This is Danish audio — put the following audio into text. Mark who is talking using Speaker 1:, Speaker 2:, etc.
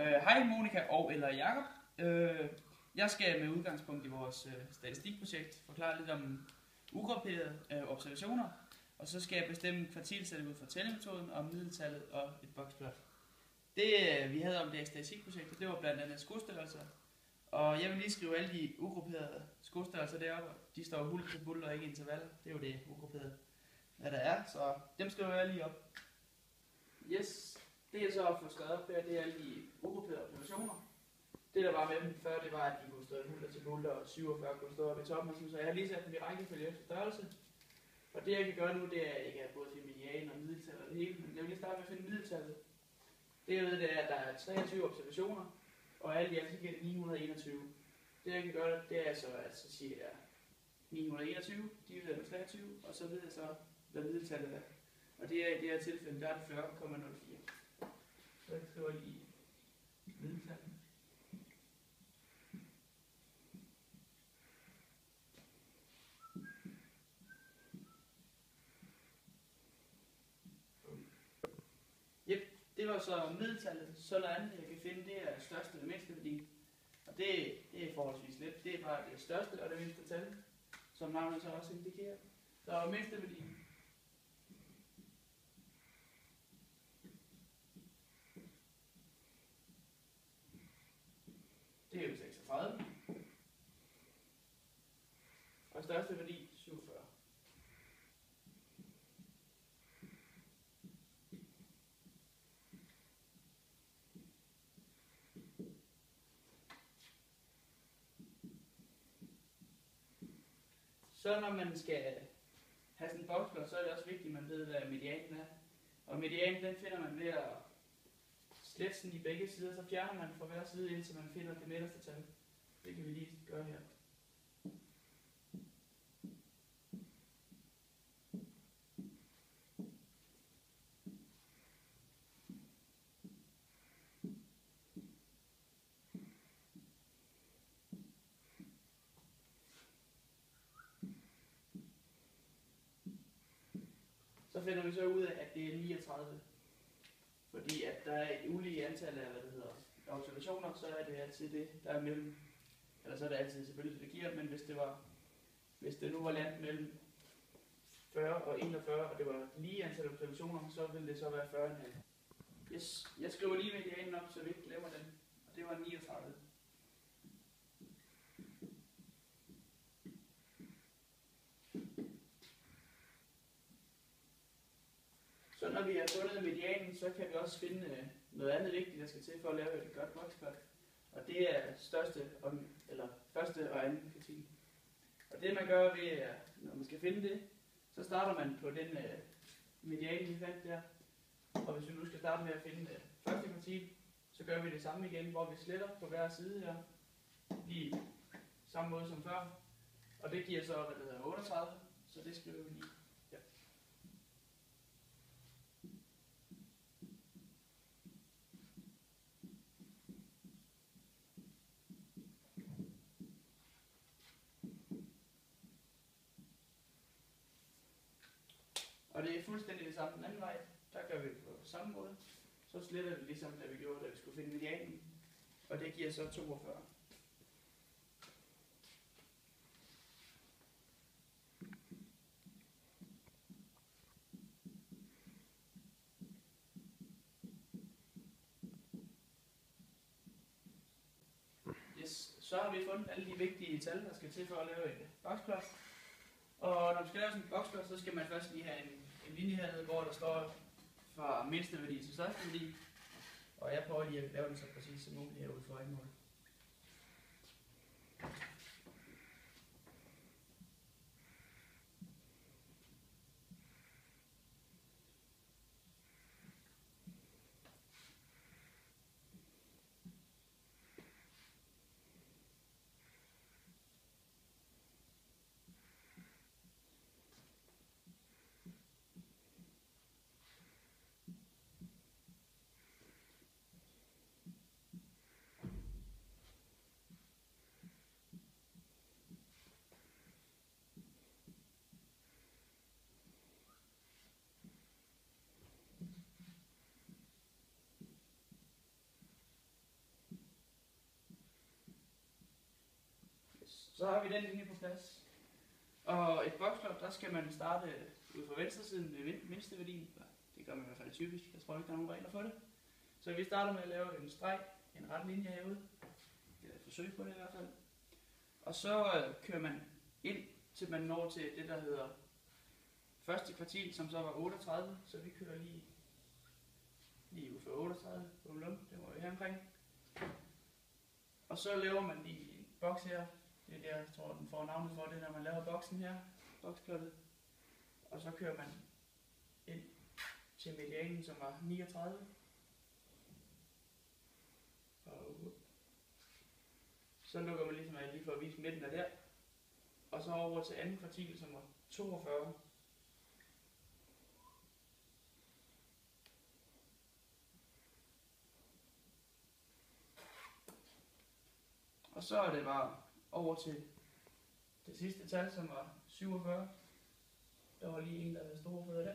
Speaker 1: Hej Monika og eller Jakob. Jeg skal med udgangspunkt i vores statistikprojekt forklare lidt om ugrupperede observationer, og så skal jeg bestemme kvartiltallet ud fra tællemetoden og middeltallet og et boksplot. Det vi havde om det statistikprojekt, det var blandt andet skostørrelser, og jeg vil lige skrive alle de ugrupperede skostørrelser deroppe. De står hul til bull og ikke intervaller. Det er jo det ugrupperede, hvad der er, så dem skriver jeg lige op. Yes. Det jeg så har fået skrevet op her, det er alle de ugrupperede observationer. Det der var med dem før, det var, at de kunne stå 100 til 0 og 47 kunne stå oppe i toppen, og sådan, så jeg har lige sat dem i rækkefølge efter størrelse. Og det jeg kan gøre nu, det er, at jeg kan både finde median og middeltal og det hele, men jeg vil lige starte med at finde middeltallet. Det jeg ved, det er, at der er 23 observationer, og alt i alt så giver det 921. Det jeg kan gøre, det er så, at så siger jeg 921, divideret med 23, og så ved jeg så, hvad middeltallet er. Og det er i det her tilfælde, der er det 40,04. Så jeg skriver lige middeltallet. Det var så middeltallet, så noget andet jeg kan finde, det er største og mindste værdi. Og det er forholdsvis let. Det er bare det største og det mindste tal, som navnet så også indikerer. Så mindste værdi. Det er jo 36. Og største værdi 47. Så når man skal have sådan en boksplot, så er det også vigtigt, at man ved, hvad medianen er. Og medianen, den finder man ved at slette sådan i begge sider, så fjerner man fra hver side, indtil man finder det midterste tal. Det kan vi lige gøre her. Så finder vi så ud af, at det er 39. Fordi at der er et ulige antal af, observationer, så er det altid det, der er mellem. Eller så er det altid selvfølgelig det giver, men hvis det nu var landet mellem 40 og 41, og det var lige antal observationer, så ville det så være 40,5. Yes. Jeg skriver lige medianen op, så vi ikke glemmer den. Og det var 39. Så når vi har fundet medianen, så kan vi også finde noget andet vigtigt, der skal til for at lave et godt boksplot. Og det er første og anden kvartil. Og det man gør ved, når man skal finde det, så starter man på den median, vi fandt der. Og hvis vi nu skal starte med at finde første kvartil, så gør vi det samme igen, hvor vi sletter på hver side her. Lige samme måde som før. Og det giver så, 38, så det skriver vi lige. Og det er fuldstændig det samme den anden vej. Der gør vi på samme måde. Så sletter vi ligesom, da vi gjorde, da vi skulle finde medianen. Og det giver så 42. Yes. Så har vi fundet alle de vigtige tal, der skal til for at lave et boksplot. Og når man skal lave sådan en boksplot, så skal man først lige have en linje hernede, hvor der står fra mindste værdi til største værdi. Og jeg prøver lige at lave den så præcis som muligt herude for øjenmål. Så har vi den linje på plads. Og et boxplot, der skal man starte ud fra venstre siden med mindste værdien. Det gør man i hvert fald typisk. Jeg tror ikke, der er nogen regler for det. Så vi starter med at lave en streg, en ret linje herude. Eller et forsøg på det i hvert fald. Og så kører man ind, til man når til det, der hedder første kvartil, som så var 38. Så vi kører lige ud for 38. Det var vi her omkring. Og så laver man lige en boks her. Det er der, jeg tror, den får navnet for det, når man laver boksen her. Boksplottet. Og så kører man ind til medianen, som var 39. Og så lukker man ligesom af lige for at vise midten af der. Og så over til anden kvartil, som var 42. Og så er det bare over til det sidste tal, som var 47. Der var lige en, der havde store fødder der.